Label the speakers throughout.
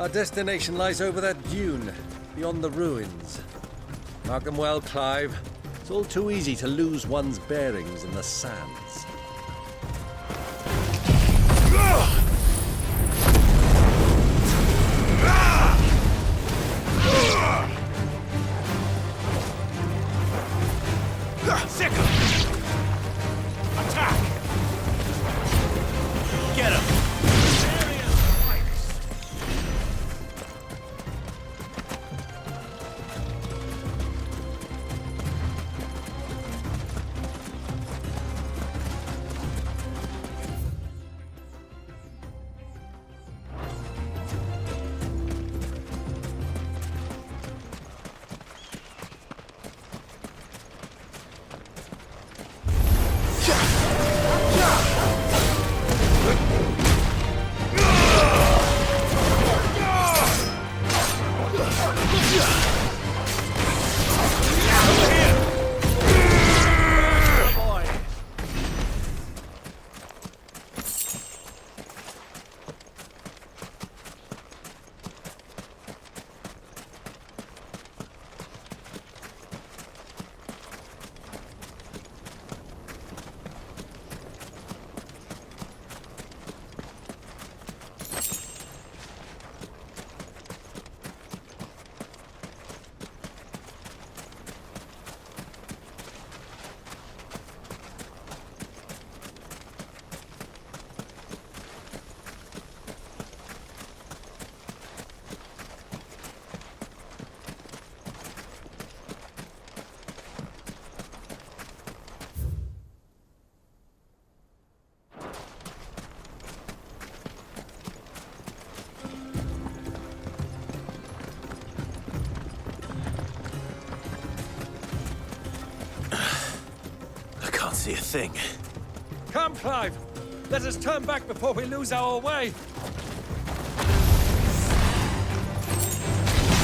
Speaker 1: Our destination lies over that dune, beyond the ruins. Mark them well, Clive. It's all too easy to lose one's bearings in the sands.
Speaker 2: Sick 'em! Attack! Get him! See a thing.
Speaker 1: Come, Clive! Let us turn back before we lose our way!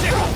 Speaker 2: Get him!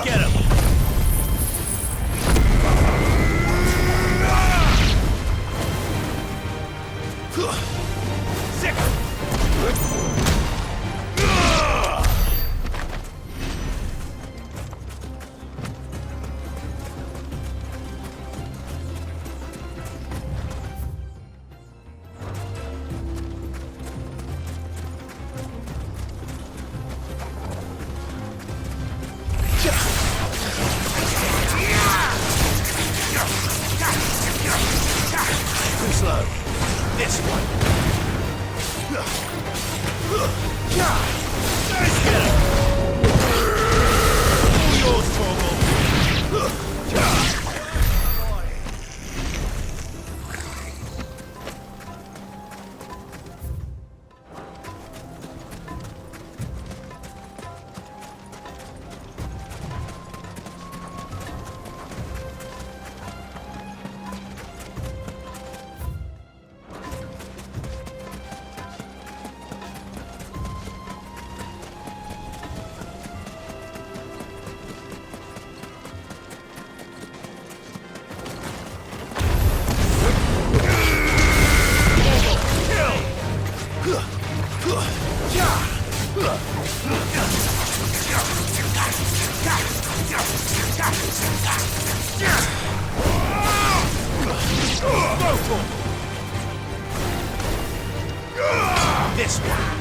Speaker 2: Get him! Too slow. This one. Let's get him. All yours, Torgal. This one.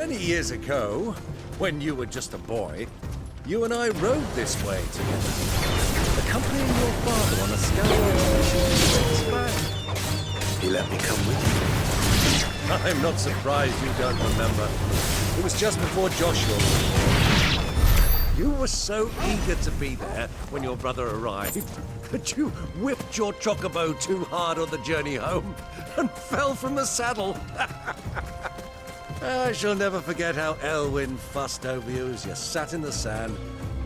Speaker 1: Many years ago, when you were just a boy, you and I rode this way together, accompanying your father on a scouting mission to XVI.
Speaker 2: He let me come with you.
Speaker 1: I'm not surprised you don't remember. It was just before Joshua was born. You were so eager to be there when your brother arrived that you whipped your chocobo too hard on the journey home and fell from the saddle. I shall never forget how Elwyn fussed over you as you sat in the sand,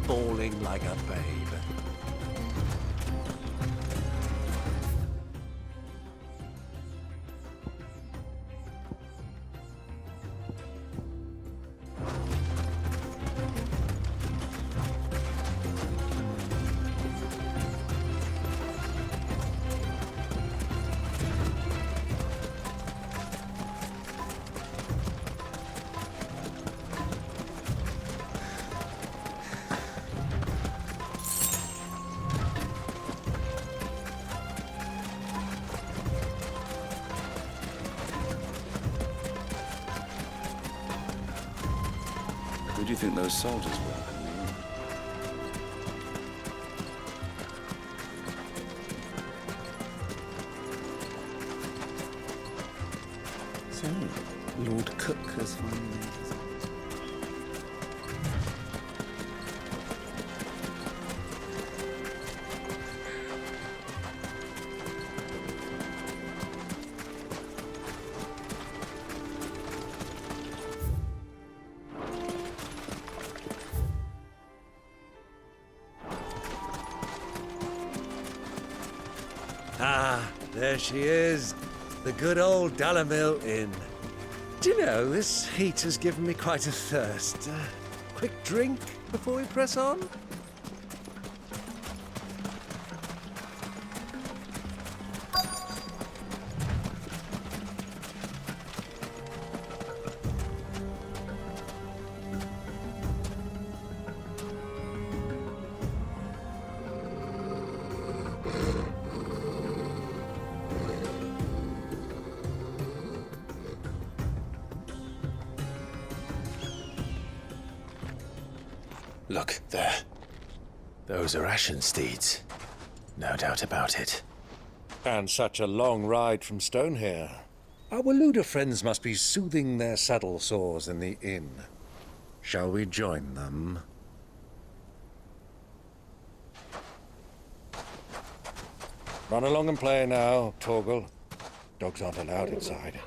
Speaker 1: bawling like a babe.
Speaker 3: Who do you think those soldiers were?
Speaker 4: So, Lord Cook has finally made his...
Speaker 1: Ah, there she is. The good old Dalamil Inn. Do you know, this heat has given me quite a thirst. Quick drink before we press on?
Speaker 2: Look, there. Those are Ashen steeds. No doubt about it.
Speaker 1: And such a long ride from Stone here. Our Waluda friends must be soothing their saddle sores in the inn. Shall we join them? Run along and play now, Torgal. Dogs aren't allowed inside.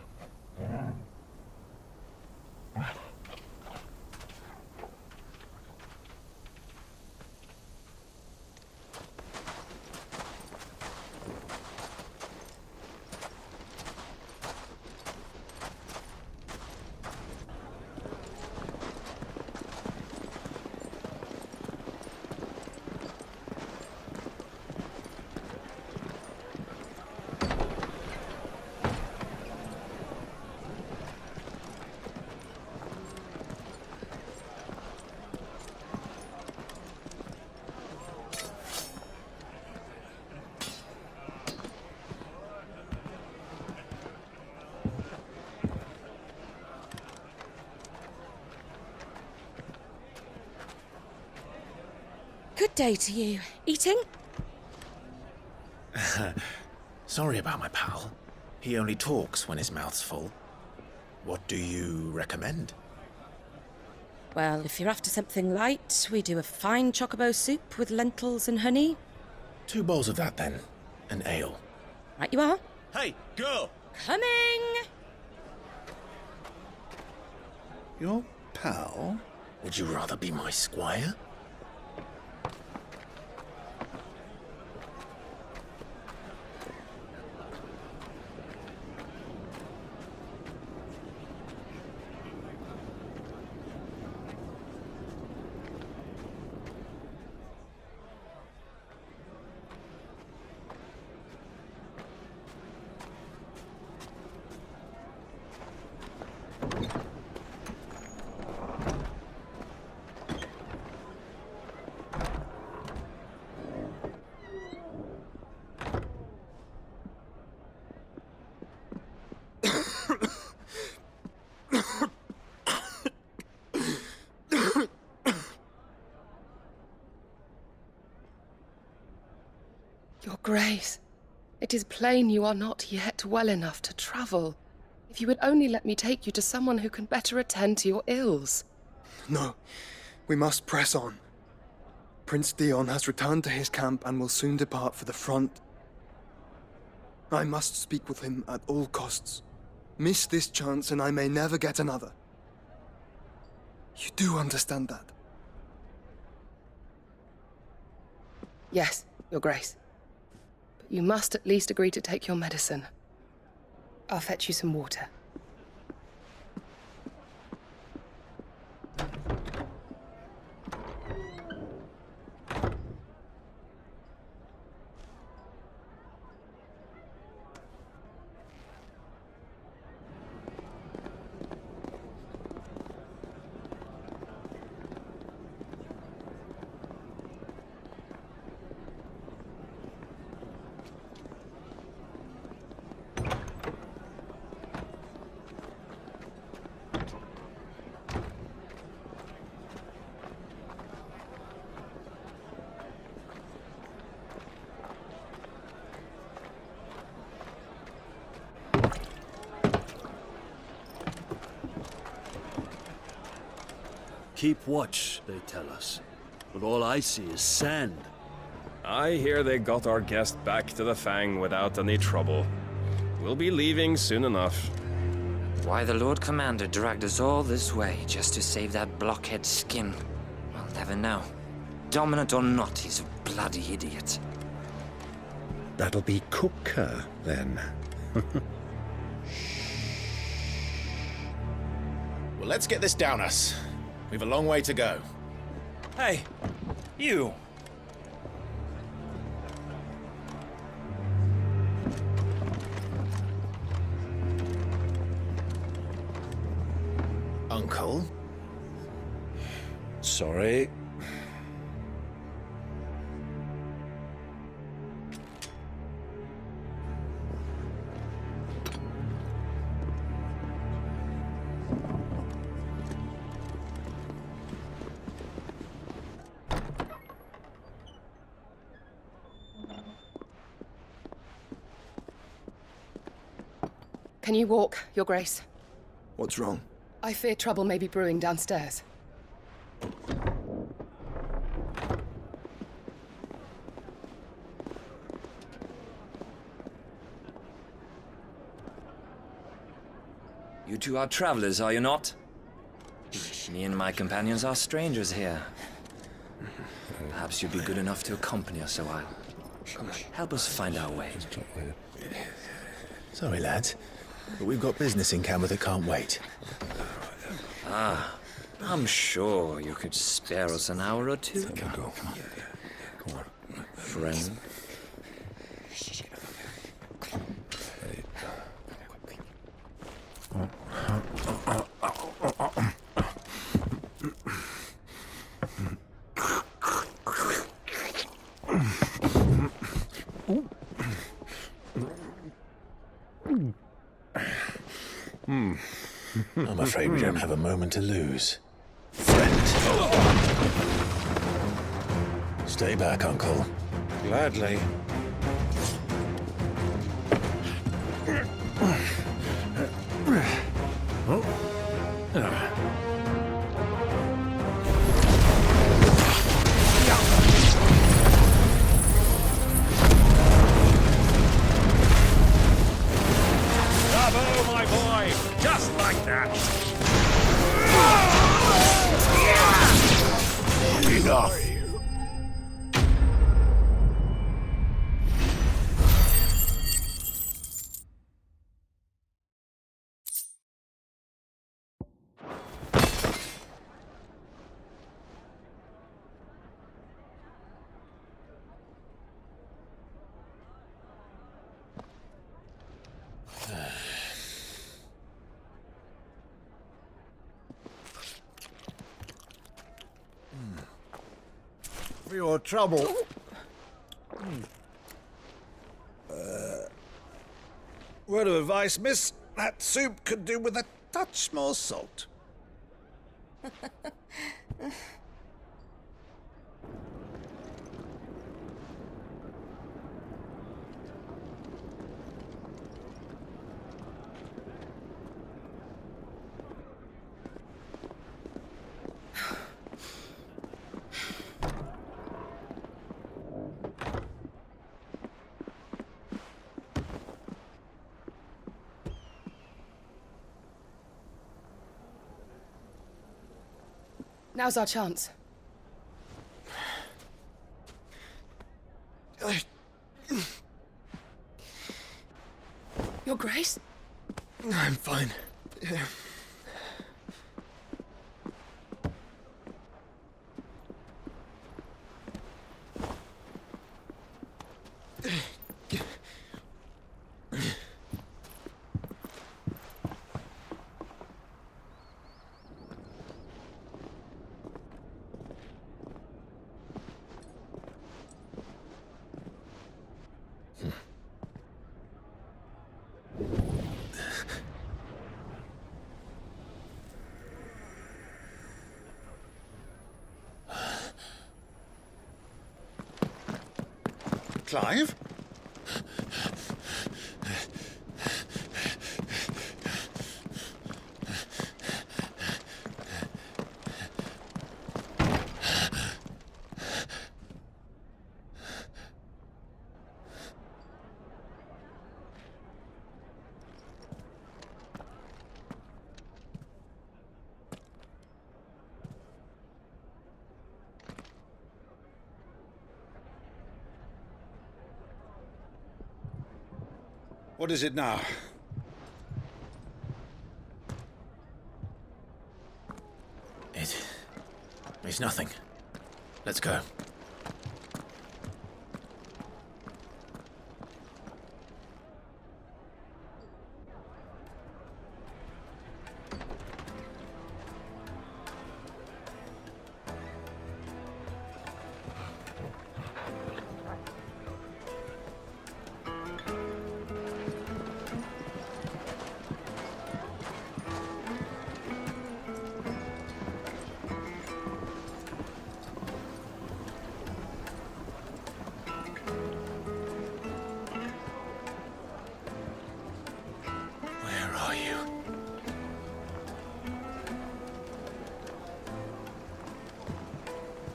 Speaker 5: Good day to you. Eating?
Speaker 2: Sorry about my pal. He only talks when his mouth's full. What do you recommend?
Speaker 5: Well, if you're after something light, we do a fine chocobo soup with lentils and honey.
Speaker 2: 2 bowls of that, then. An ale.
Speaker 5: Right you are.
Speaker 2: Hey, girl!
Speaker 5: Coming!
Speaker 4: Your pal?
Speaker 2: Would you rather be my squire?
Speaker 6: Grace, it is plain you are not yet well enough to travel. If you would only let me take you to someone who can better attend to your ills.
Speaker 7: No, we must press on. Prince Theon has returned to his camp and will soon depart for the front. I must speak with him at all costs. Miss this chance and I may never get another. You do understand that?
Speaker 6: Yes, Your Grace. But you must at least agree to take your medicine. I'll fetch you some water.
Speaker 8: Keep watch, they tell us. But all I see is sand.
Speaker 9: I hear they got our guest back to the Fang without any trouble. We'll be leaving soon enough.
Speaker 10: Why the Lord Commander dragged us all this way just to save that blockhead skin, I'll never know. Dominant or not, he's a bloody idiot.
Speaker 11: That'll be Cooker, then.
Speaker 2: Well, let's get this down us. We've a long way to go.
Speaker 12: Hey, you!
Speaker 2: Uncle?
Speaker 11: Sorry.
Speaker 6: Can you walk, Your Grace?
Speaker 7: What's wrong?
Speaker 6: I fear trouble may be brewing downstairs.
Speaker 10: You two are travelers, are you not? Me and my companions are strangers here. Perhaps you'd be good enough to accompany us a while. Help us find our way.
Speaker 2: Sorry, lads, but we've got business in camera that can't wait.
Speaker 10: Ah, I'm sure you could spare us an hour or two.
Speaker 11: Go. Come on.
Speaker 10: Friend.
Speaker 2: I'm afraid we don't have a moment to lose. Friend. Stay back, Uncle.
Speaker 11: Gladly.
Speaker 1: Bravo, my boy! Just like that!
Speaker 2: Enough.
Speaker 1: For your trouble. Word of advice, miss. That soup could do with a touch more salt.
Speaker 6: Now's our chance. Your Grace?
Speaker 7: I'm fine.
Speaker 11: Clive? What is it now?
Speaker 2: It's nothing. Let's go.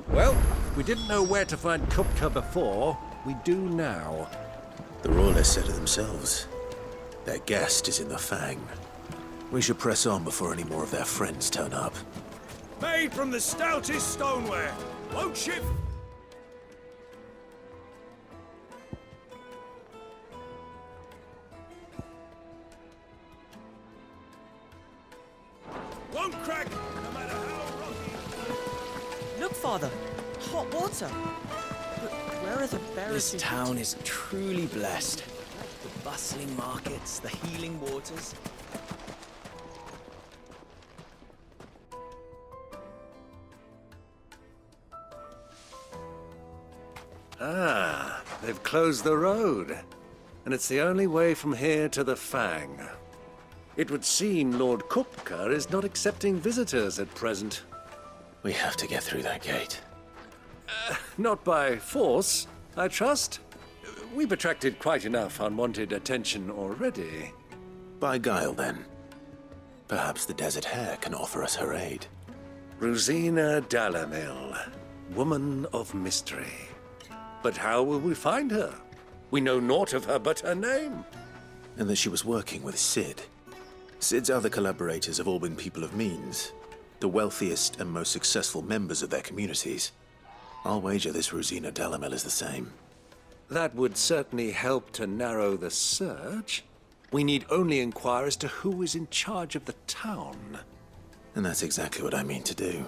Speaker 1: Well, we didn't know where to find Kupka before. We do now.
Speaker 2: The Royalists said it themselves. Their guest is in the Fang. We should press on before any more of their friends turn up.
Speaker 8: Made from the stoutest stoneware. Won't shift. Won't crack, no matter how rocky.
Speaker 12: Look, Father. Hot water. But where are the berries?
Speaker 13: This town is truly blessed. The bustling markets, the healing waters.
Speaker 1: Ah, they've closed the road. And it's the only way from here to the Fang. It would seem Lord Kupka is not accepting visitors at present.
Speaker 2: We have to get through that gate.
Speaker 1: Not by force, I trust. We've attracted quite enough unwanted attention already.
Speaker 2: By guile, then. Perhaps the Desert Hare can offer us her aid.
Speaker 1: Rosina Dalamil, woman of mystery. But how will we find her? We know naught of her but her name.
Speaker 2: And that she was working with Sid. Sid's other collaborators have all been people of means, the wealthiest and most successful members of their communities. I'll wager this Rosina Dalamil is the same.
Speaker 1: That would certainly help to narrow the search. We need only inquire as to who is in charge of the town.
Speaker 2: And that's exactly what I mean to do.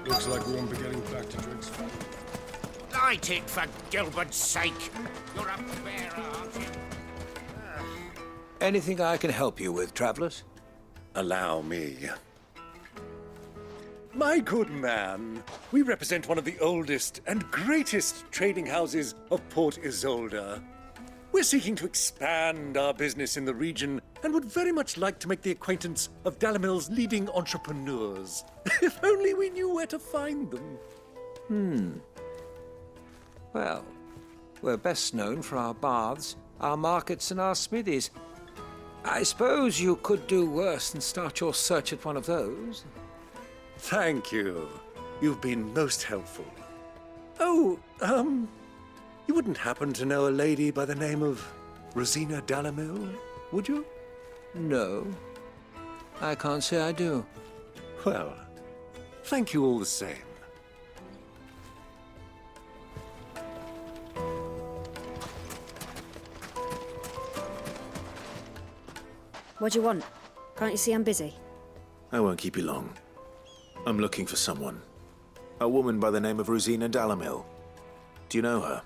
Speaker 9: Looks like we won't be getting back to drinks.
Speaker 14: Light it, for Gilbert's sake. You're a bearer, aren't you?
Speaker 15: Anything I can help you with, travelers?
Speaker 1: Allow me. My good man, we represent one of the oldest and greatest trading houses of Port Isolde. We're seeking to expand our business in the region and would very much like to make the acquaintance of Dalamil's leading entrepreneurs. If only we knew where to find them.
Speaker 15: Well, we're best known for our baths, our markets, and our smithies. I suppose you could do worse than start your search at one of those.
Speaker 1: Thank you. You've been most helpful. Oh, you wouldn't happen to know a lady by the name of Rosina Dalamil, would you?
Speaker 15: No. I can't say I do.
Speaker 1: Well, thank you all the same.
Speaker 16: What do you want? Can't you see I'm busy?
Speaker 2: I won't keep you long. I'm looking for someone. A woman by the name of Rosina Dalamil. Do you know her?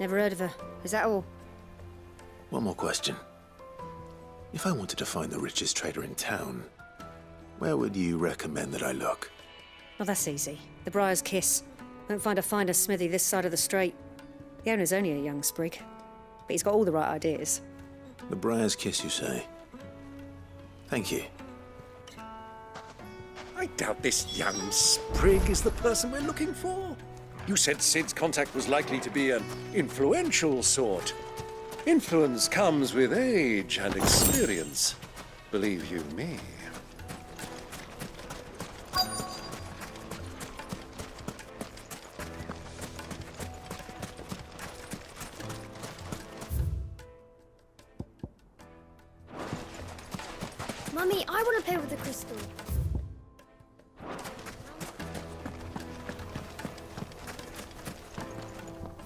Speaker 16: Never heard of her. Is that all?
Speaker 2: One more question. If I wanted to find the richest trader in town, where would you recommend that I look?
Speaker 16: Oh, that's easy. The Briar's Kiss. Won't find a finer smithy this side of the strait. The owner's only a young sprig, but he's got all the right ideas.
Speaker 2: The Briar's Kiss, you say? Thank you.
Speaker 1: I doubt this young sprig is the person we're looking for. You said Sid's contact was likely to be an influential sort. Influence comes with age and experience, believe you me.
Speaker 17: Mummy, I want to play with the crystal.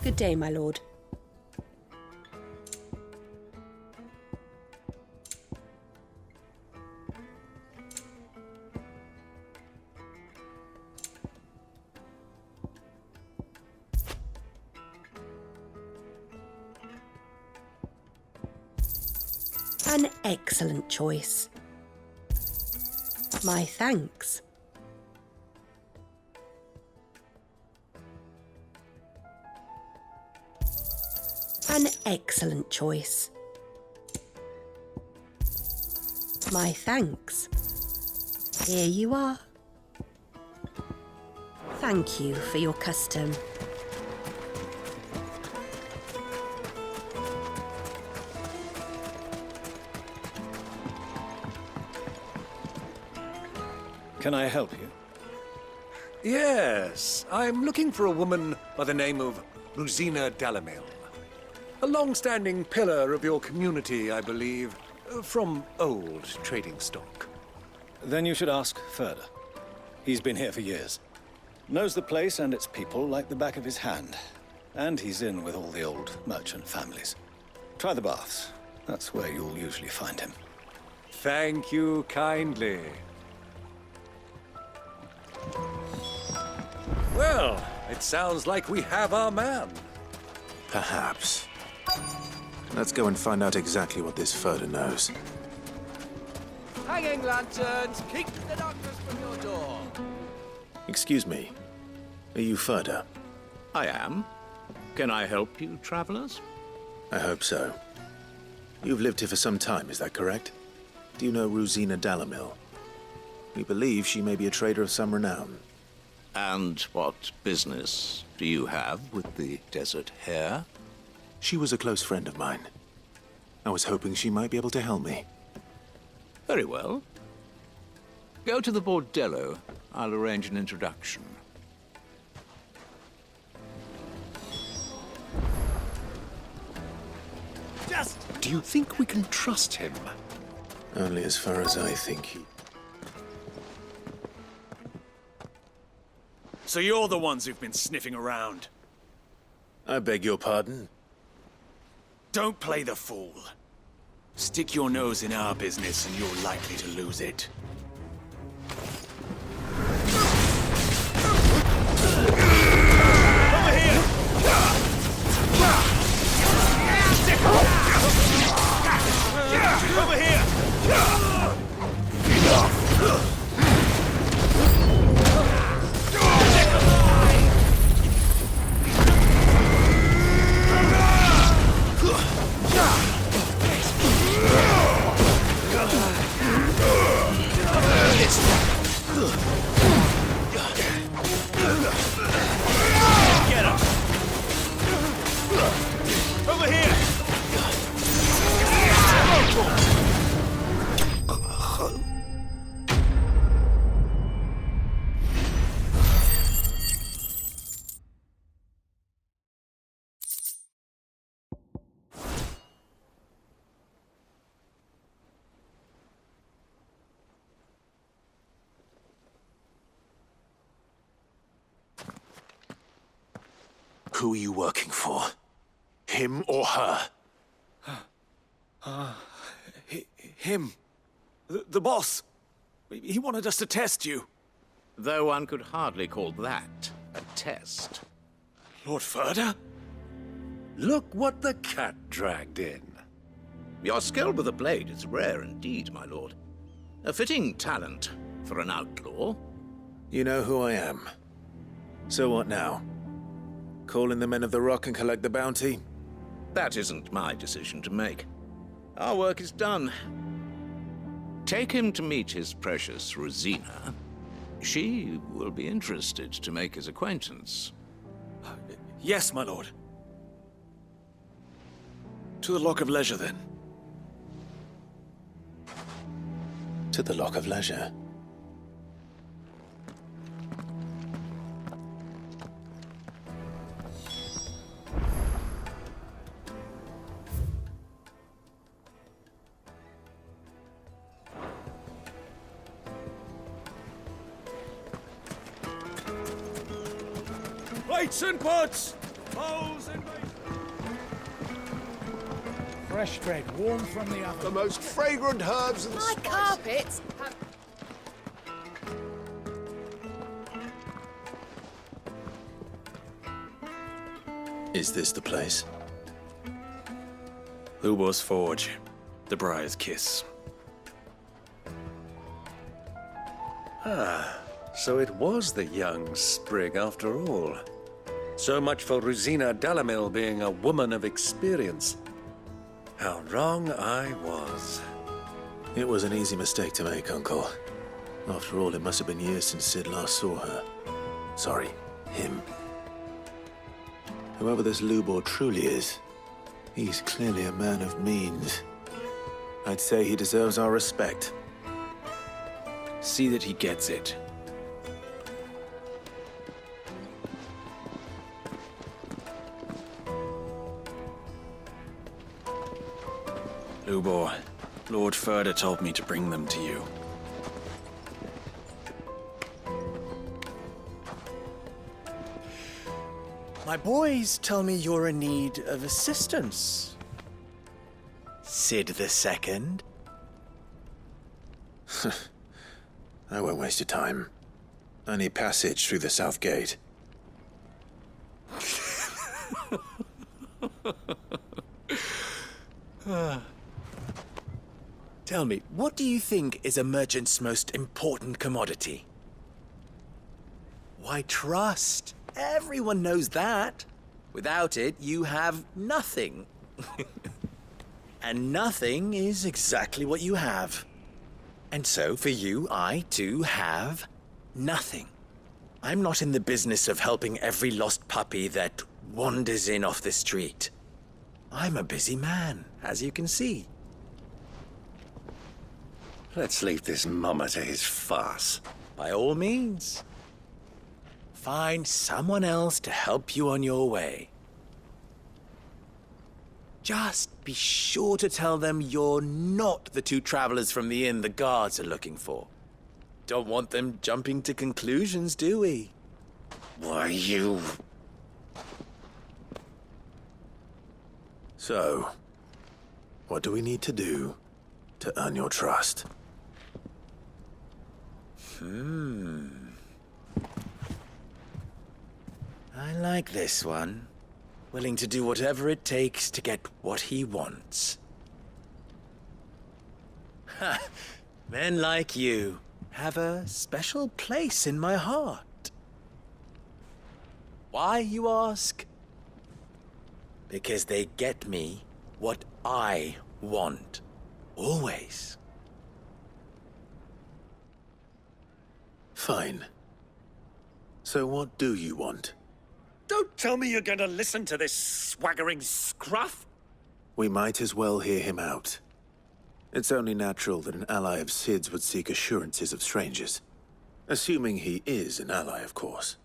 Speaker 5: Good day, my lord. An excellent choice. My thanks. An excellent choice. My thanks. Here you are. Thank you for your custom.
Speaker 8: Can I help you?
Speaker 1: Yes, I'm looking for a woman by the name of Rosina Dalamil. A long-standing pillar of your community, I believe, from old trading stock.
Speaker 8: Then you should ask further. He's been here for years. Knows the place and its people like the back of his hand. And he's in with all the old merchant families. Try the baths. That's where you'll usually find him.
Speaker 1: Thank you kindly. Well, it sounds like we have our man.
Speaker 2: Perhaps. Let's go and find out exactly what this Furder knows.
Speaker 13: Hanging lanterns, keep the darkness from your door.
Speaker 2: Excuse me. Are you Furder?
Speaker 18: I am. Can I help you, travelers?
Speaker 2: I hope so. You've lived here for some time, is that correct? Do you know Rosina Dalamil? We believe she may be a trader of some renown.
Speaker 18: And what business do you have with the desert hare?
Speaker 2: She was a close friend of mine. I was hoping she might be able to help me.
Speaker 18: Very well. Go to the bordello. I'll arrange an introduction.
Speaker 1: Do you think we can trust him?
Speaker 2: Only as far as I think he...
Speaker 19: So you're the ones who've been sniffing around?
Speaker 2: I beg your pardon?
Speaker 19: Don't play the fool. Stick your nose in our business and you're likely to lose it. Over here! Over here! Get him! Over here!
Speaker 2: Who are you working for? Him or her?
Speaker 19: Him. The boss. He wanted us to test you.
Speaker 14: Though one could hardly call that a test.
Speaker 19: Lord Ferda?
Speaker 1: Look what the cat dragged in.
Speaker 14: Your skill with the blade is rare indeed, my lord. A fitting talent for an outlaw.
Speaker 2: You know who I am. So what now? Call in the Men of the Rock and collect the bounty?
Speaker 14: That isn't my decision to make. Our work is done. Take him to meet his precious Rosina. She will be interested to make his acquaintance.
Speaker 19: Yes, my lord. To the Lock of Leisure, then.
Speaker 2: To the Lock of Leisure.
Speaker 19: Plates and pots! Bowls and
Speaker 20: Fresh bread, warm from the oven.
Speaker 11: The most fragrant herbs and
Speaker 6: My carpets have...
Speaker 2: Is this the place?
Speaker 19: Lubor's Forge. The Briar's Kiss.
Speaker 1: Ah, so it was the young sprig after all. So much for Rosina Delamil being a woman of experience. How wrong I was.
Speaker 2: It was an easy mistake to make, Uncle. After all, it must have been years since Sid last saw her. Sorry, him. Whoever this Lubor truly is, he's clearly a man of means. I'd say he deserves our respect.
Speaker 19: See that he gets it. Lubor, Lord Ferda told me to bring them to you.
Speaker 13: My boys tell me you're in need of assistance. Sid the Second.
Speaker 2: I won't waste your time. I need passage through the south gate.
Speaker 13: Tell me, what do you think is a merchant's most important commodity? Why, trust. Everyone knows that. Without it, you have nothing. And nothing is exactly what you have. And so, for you, I, too, have nothing. I'm not in the business of helping every lost puppy that wanders in off the street. I'm a busy man, as you can see.
Speaker 1: Let's leave this mummer to his farce.
Speaker 13: By all means. Find someone else to help you on your way. Just be sure to tell them you're not the two travelers from the inn the guards are looking for. Don't want them jumping to conclusions, do we?
Speaker 1: Why, you...
Speaker 2: So, what do we need to do to earn your trust?
Speaker 13: I like this one. Willing to do whatever it takes to get what he wants. Ha! Men like you have a special place in my heart. Why, you ask? Because they get me what I want. Always.
Speaker 2: Fine. So what do you want?
Speaker 1: Don't tell me you're going to listen to this swaggering scruff!
Speaker 2: We might as well hear him out. It's only natural that an ally of Sid's would seek assurances of strangers. Assuming he is an ally, of course.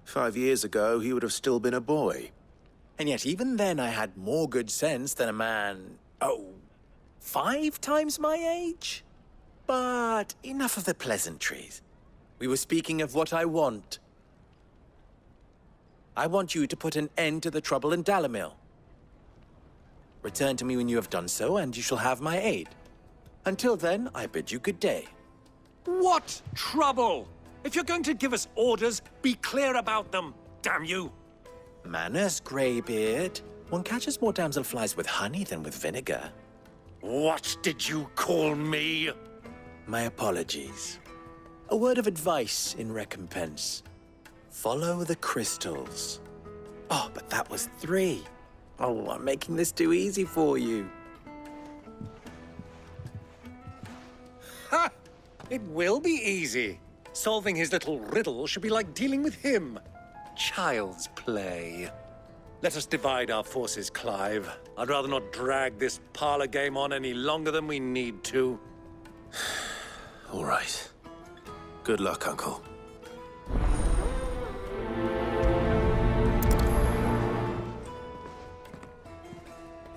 Speaker 2: 5 years ago, he would have still been a boy.
Speaker 13: And yet even then I had more good sense than a man, 5 times my age? But enough of the pleasantries. We were speaking of what I want. I want you to put an end to the trouble in Dalamil. Return to me when you have done so, and you shall have my aid. Until then, I bid you good day.
Speaker 21: What trouble? If you're going to give us orders, be clear about them, damn you!
Speaker 13: Manners, Greybeard. One catches more damselflies with honey than with vinegar.
Speaker 21: What did you call me?
Speaker 13: My apologies. A word of advice in recompense. Follow the crystals. Oh, but that was 3. Oh, I'm making this too easy for you.
Speaker 21: Ha! It will be easy. Solving his little riddle should be like dealing with him. Child's play. Let us divide our forces, Clive. I'd rather not drag this parlor game on any longer than we need to.
Speaker 2: All right. Good luck, Uncle.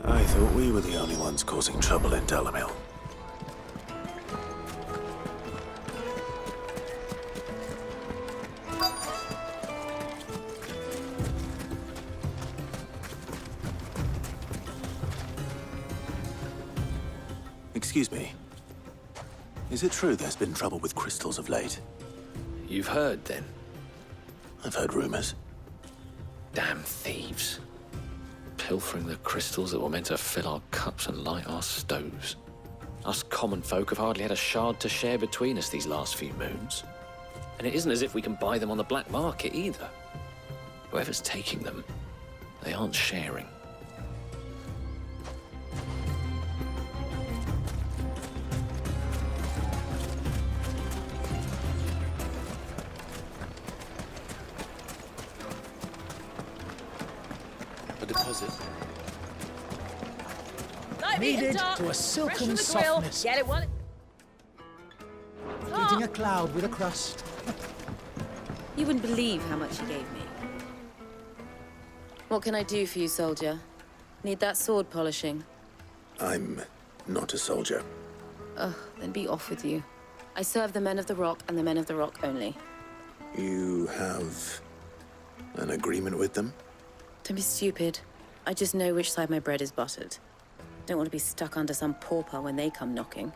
Speaker 2: I thought we were the only ones causing trouble in Dalamil. Excuse me. Is it true there's been trouble with crystals of late?
Speaker 22: You've heard, then?
Speaker 2: I've heard rumors.
Speaker 22: Damn thieves. Pilfering the crystals that were meant to fill our cups and light our stoves. Us common folk have hardly had a shard to share between us these last few moons. And it isn't as if we can buy them on the black market either. Whoever's taking them, they aren't sharing. Deposit.
Speaker 20: Kneaded to a silken softness.
Speaker 5: Get it while it...
Speaker 20: Eating a cloud with a crust.
Speaker 5: You wouldn't believe how much he gave me. What can I do for you, soldier? Need that sword polishing?
Speaker 2: I'm not a soldier.
Speaker 5: Ugh, then be off with you. I serve the men of the Rock and the men of the Rock only.
Speaker 2: You have an agreement with them?
Speaker 5: Don't be stupid. I just know which side my bread is buttered. Don't want to be stuck under some pauper when they come knocking.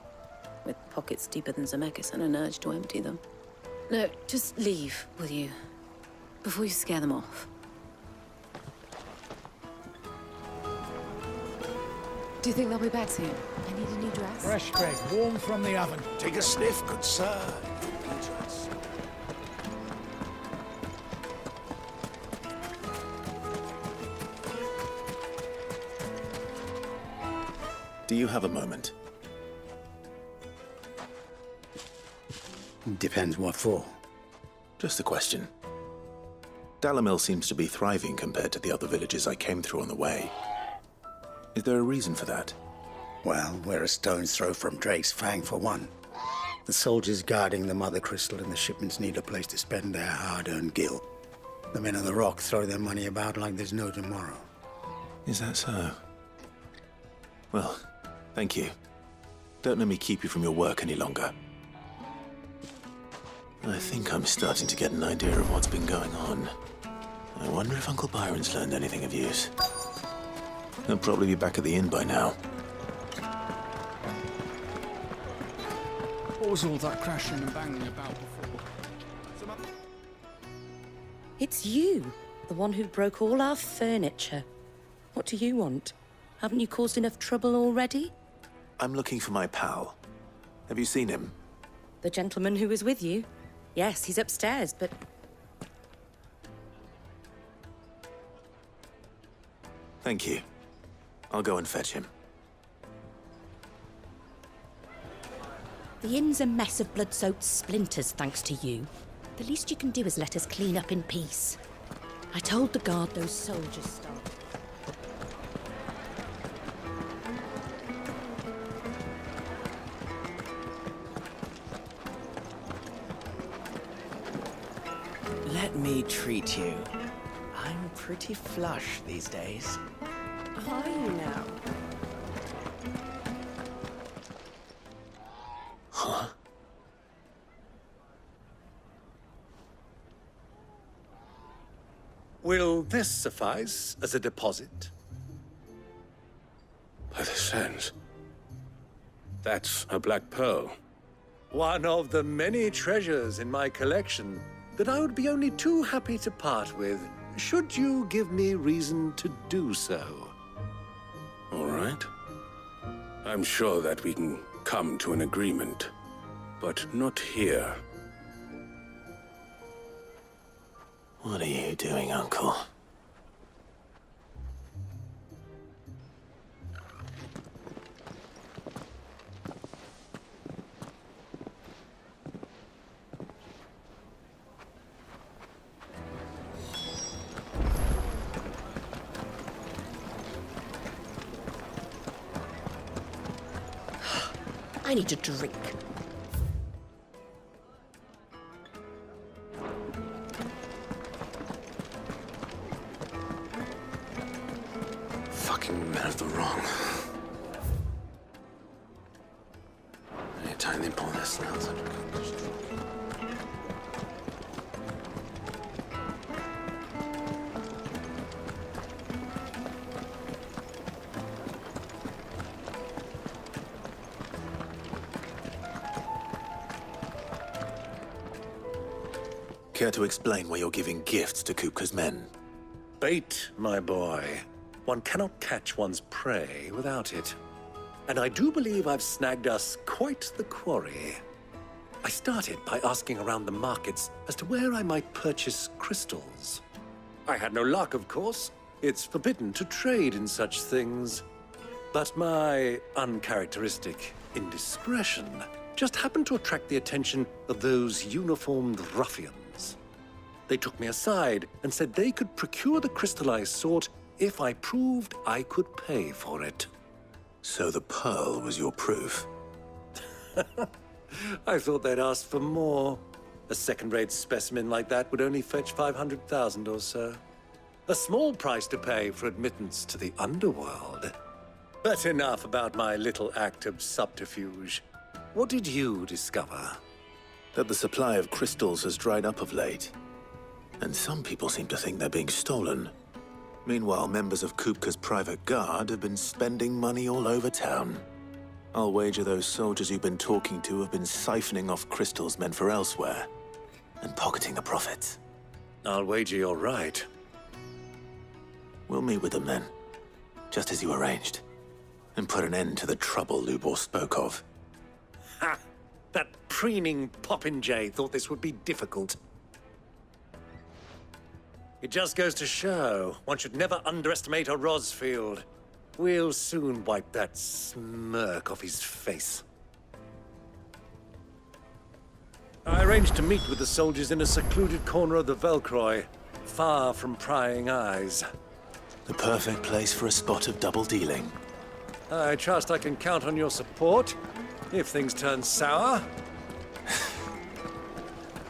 Speaker 5: With pockets deeper than Zemeckis and an urge to empty them. No, just leave, will you? Before you scare them off. Do you think they'll be back soon? I need a new dress.
Speaker 20: Fresh bread, warm from the oven.
Speaker 11: Take a sniff, good sir.
Speaker 2: Do you have a moment?
Speaker 23: Depends what for.
Speaker 2: Just a question. Dalamil seems to be thriving compared to the other villages I came through on the way. Is there a reason for that?
Speaker 23: Well, we're a stone's throw from Drake's Fang, for one. The soldiers guarding the Mother Crystal and the shipments need a place to spend their hard-earned gil. The men of the Rock throw their money about like there's no tomorrow.
Speaker 2: Is that so? Well, thank you. Don't let me keep you from your work any longer. I think I'm starting to get an idea of what's been going on. I wonder if Uncle Byron's learned anything of use. He'll probably be back at the inn by now.
Speaker 4: What was all that crashing and banging about before?
Speaker 5: It's you, the one who broke all our furniture. What do you want? Haven't you caused enough trouble already?
Speaker 2: I'm looking for my pal. Have you seen him?
Speaker 5: The gentleman who was with you? Yes, he's upstairs, but...
Speaker 2: Thank you. I'll go and fetch him.
Speaker 5: The inn's a mess of blood-soaked splinters, thanks to you. The least you can do is let us clean up in peace. I told the guard those soldiers started.
Speaker 24: Let me treat you. I'm pretty flush these days.
Speaker 12: Are you now?
Speaker 2: Huh?
Speaker 1: Will this suffice as a deposit?
Speaker 3: By the sands. That's a black pearl.
Speaker 1: One of the many treasures in my collection that I would be only too happy to part with, should you give me reason to do so.
Speaker 3: All right. I'm sure that we can come to an agreement, but not here.
Speaker 2: What are you doing, Uncle?
Speaker 12: I need a drink.
Speaker 3: Fucking men of the wrong. Anytime they pull their snouts under coverage.
Speaker 2: Care to explain why you're giving gifts to Kupka's men?
Speaker 1: Bait, my boy. One cannot catch one's prey without it. And I do believe I've snagged us quite the quarry. I started by asking around the markets as to where I might purchase crystals. I had no luck, of course. It's forbidden to trade in such things. But my uncharacteristic indiscretion just happened to attract the attention of those uniformed ruffians. They took me aside and said they could procure the crystal I sought if I proved I could pay for it.
Speaker 2: So the pearl was your proof?
Speaker 1: I thought they'd ask for more. A second-rate specimen like that would only fetch 500,000 or so. A small price to pay for admittance to the underworld. But enough about my little act of subterfuge. What did you discover?
Speaker 2: That the supply of crystals has dried up of late. And some people seem to think they're being stolen. Meanwhile, members of Kupka's private guard have been spending money all over town. I'll wager those soldiers you've been talking to have been siphoning off crystals meant for elsewhere, and pocketing the profits.
Speaker 1: I'll wager you're right.
Speaker 2: We'll meet with them then, just as you arranged, and put an end to the trouble Lubor spoke of.
Speaker 1: Ha! That preening popinjay thought this would be difficult. It just goes to show, one should never underestimate a Rosfield. We'll soon wipe that smirk off his face. I arranged to meet with the soldiers in a secluded corner of the Velcroy, far from prying eyes.
Speaker 2: The perfect place for a spot of double dealing.
Speaker 1: I trust I can count on your support, if things turn sour.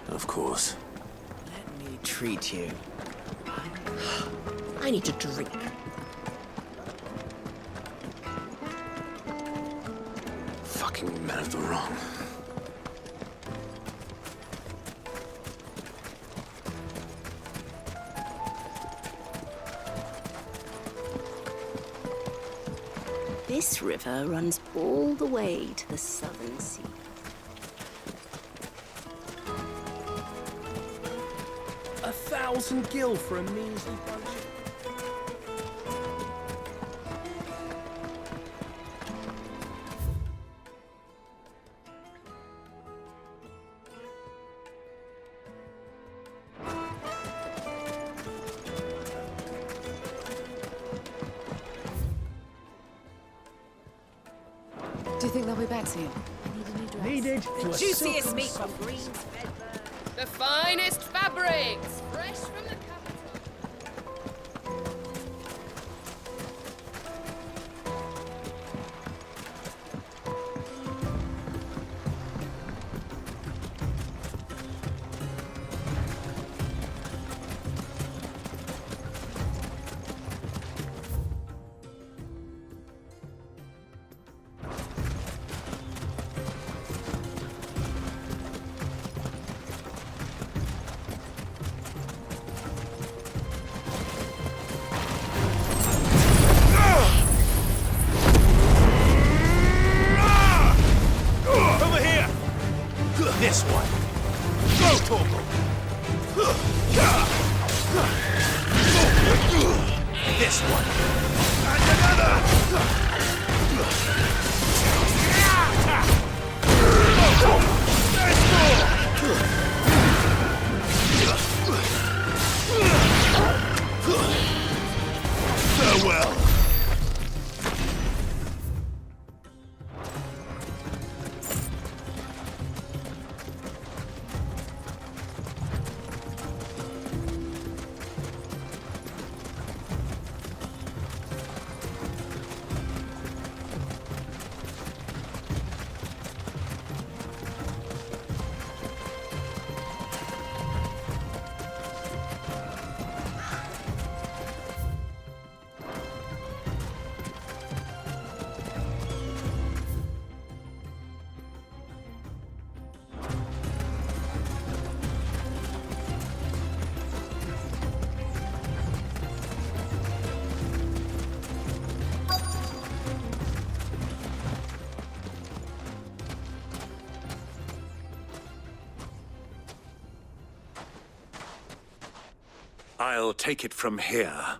Speaker 2: Of course.
Speaker 24: Let me treat you. I need a drink.
Speaker 3: Fucking men of the wrong.
Speaker 7: This river runs all the way to the southern sea.
Speaker 20: A 1,000 gil for a measly bunch of...
Speaker 5: Do you think they'll be back soon?
Speaker 20: Needed to a
Speaker 12: Juiciest meat
Speaker 20: silken
Speaker 12: from
Speaker 20: softness.
Speaker 6: The finest fabrics, fresh from the capital.
Speaker 1: This one. Go, Torgal. This one. And another. There's more. Farewell. I'll take it from here.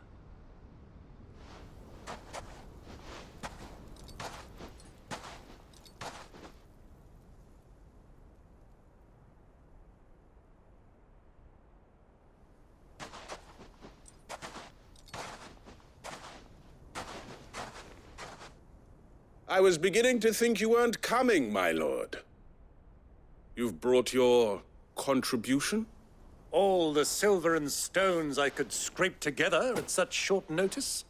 Speaker 3: I was beginning to think you weren't coming, my lord. You've brought your contribution?
Speaker 1: All the silver and stones I could scrape together at such short notice?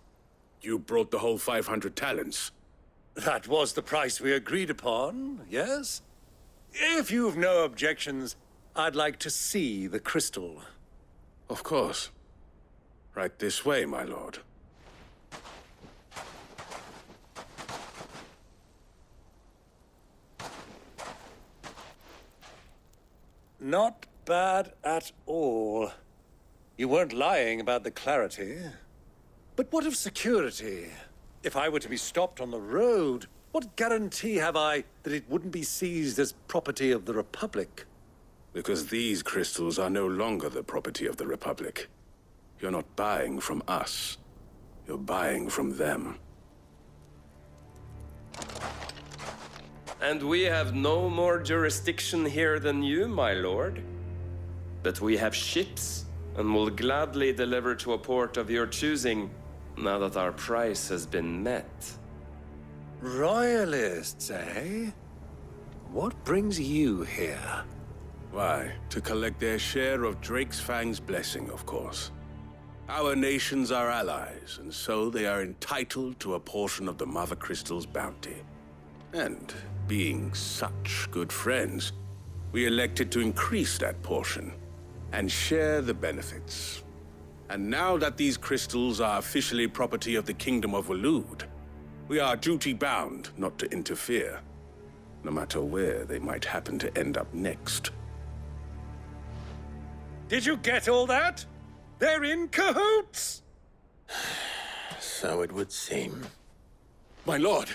Speaker 3: You brought the whole 500 talents.
Speaker 1: That was the price we agreed upon, yes? If you've no objections, I'd like to see the crystal.
Speaker 3: Of course. Right this way, my lord.
Speaker 1: Not bad at all. You weren't lying about the clarity. But what of security? If I were to be stopped on the road, what guarantee have I that it wouldn't be seized as property of the Republic?
Speaker 3: Because these crystals are no longer the property of the Republic. You're not buying from us. You're buying from them.
Speaker 9: And we have no more jurisdiction here than you, my lord. But we have ships, and will gladly deliver to a port of your choosing, now that our price has been met.
Speaker 1: Royalists, eh? What brings you here?
Speaker 3: Why, to collect their share of Drake's Fang's blessing, of course. Our nations are allies, and so they are entitled to a portion of the Mother Crystal's bounty. And, being such good friends, we elected to increase that portion and share the benefits. And now that these crystals are officially property of the Kingdom of Waloed, we are duty-bound not to interfere, no matter where they might happen to end up next.
Speaker 1: Did you get all that? They're in cahoots!
Speaker 2: So it would seem.
Speaker 3: My lord,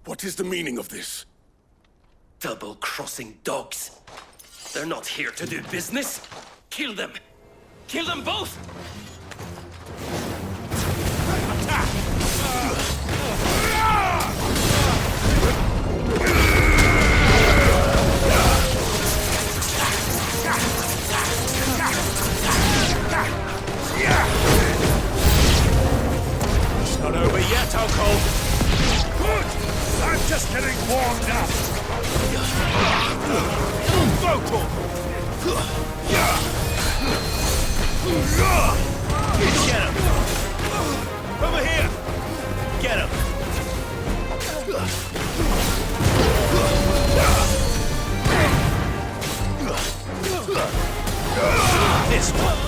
Speaker 3: what is the meaning of this?
Speaker 9: Double-crossing dogs. They're not here to do business. Kill them. Kill them both!
Speaker 1: It's not over yet, Uncle. Good! I'm just getting warmed up. Vocal! Get him! Over here! Get him! This one!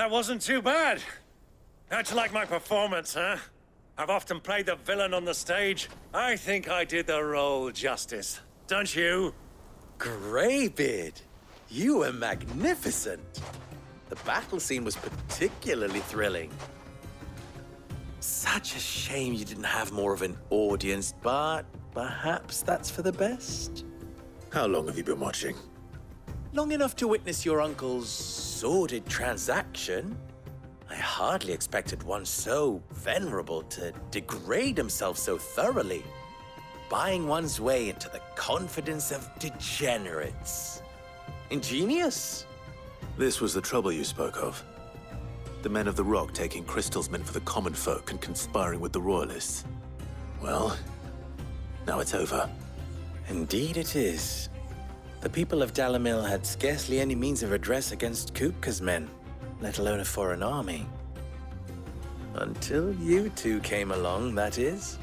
Speaker 21: That wasn't too bad. How'd you like my performance, huh? I've often played the villain on the stage. I think I did the role justice. Don't you?
Speaker 13: Greybeard, you were magnificent. The battle scene was particularly thrilling. Such a shame you didn't have more of an audience, but perhaps that's for the best.
Speaker 2: How long have you been watching?
Speaker 13: Long enough to witness your uncle's sordid transaction. I hardly expected one so venerable to degrade himself so thoroughly, buying one's way into the confidence of degenerates. Ingenious.
Speaker 2: This was the trouble you spoke of. The men of the Rock taking Crystal's men for the common folk and conspiring with the Royalists. Well, now it's over.
Speaker 13: Indeed it is. The people of Dalamil had scarcely any means of redress against Kupka's men, let alone a foreign army. Until you two came along, that is.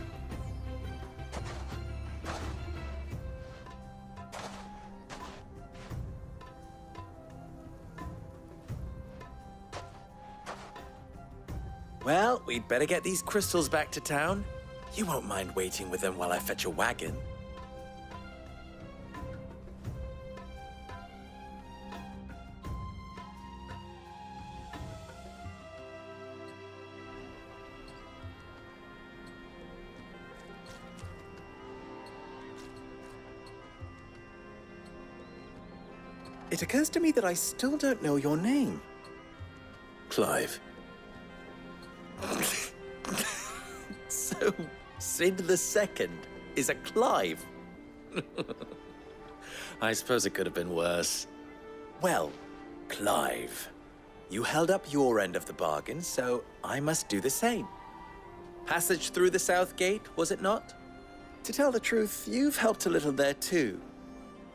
Speaker 13: Well, we'd better get these crystals back to town. You won't mind waiting with them while I fetch a wagon. It occurs to me that I still don't know your name.
Speaker 2: Clive.
Speaker 13: So, Sid II is a Clive. I suppose it could have been worse. Well, Clive, you held up your end of the bargain, so I must do the same. Passage through the South Gate, was it not? To tell the truth, you've helped a little there too.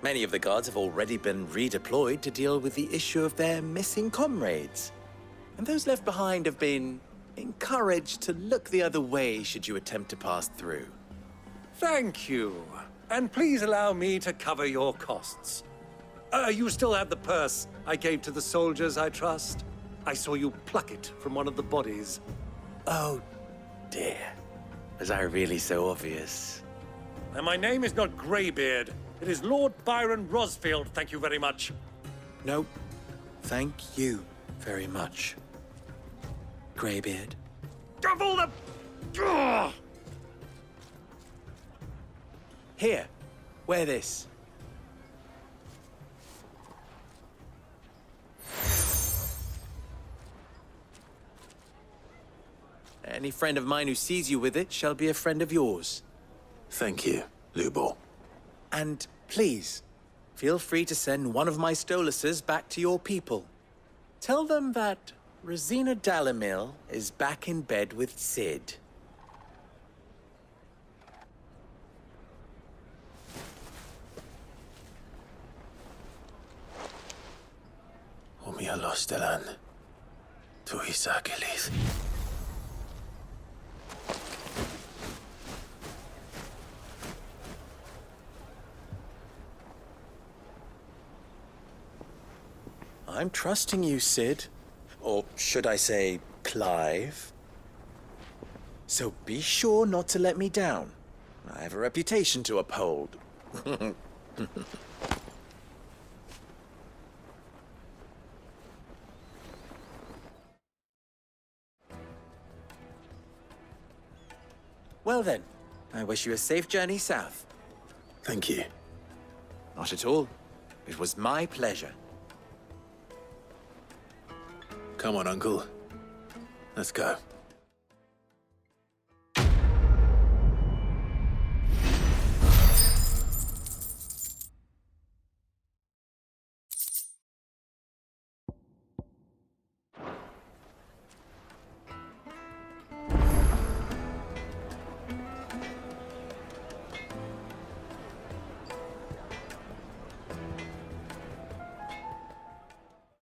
Speaker 13: Many of the guards have already been redeployed to deal with the issue of their missing comrades. And those left behind have been encouraged to look the other way should you attempt to pass through.
Speaker 21: Thank you. And please allow me to cover your costs. You still have the purse I gave to the soldiers, I trust? I saw you pluck it from one of the bodies.
Speaker 13: Oh, dear. Was I really so obvious?
Speaker 21: And my name is not Greybeard. It is Lord Byron Rosfield, thank you very much.
Speaker 13: No, thank you very much, Greybeard.
Speaker 21: Of all the... Ugh!
Speaker 13: Here, wear this. Any friend of mine who sees you with it shall be a friend of yours.
Speaker 2: Thank you, Lubor.
Speaker 13: And please, feel free to send one of my Stoluses back to your people. Tell them that Rosina Dalamil is back in bed with Sid.
Speaker 2: Omia Lostelan. Tu Isakelis.
Speaker 13: I'm trusting you, Sid. Or should I say, Clive? So be sure not to let me down. I have a reputation to uphold. Well then, I wish you a safe journey south.
Speaker 2: Thank you.
Speaker 13: Not at all. It was my pleasure.
Speaker 2: Come on, Uncle. Let's go.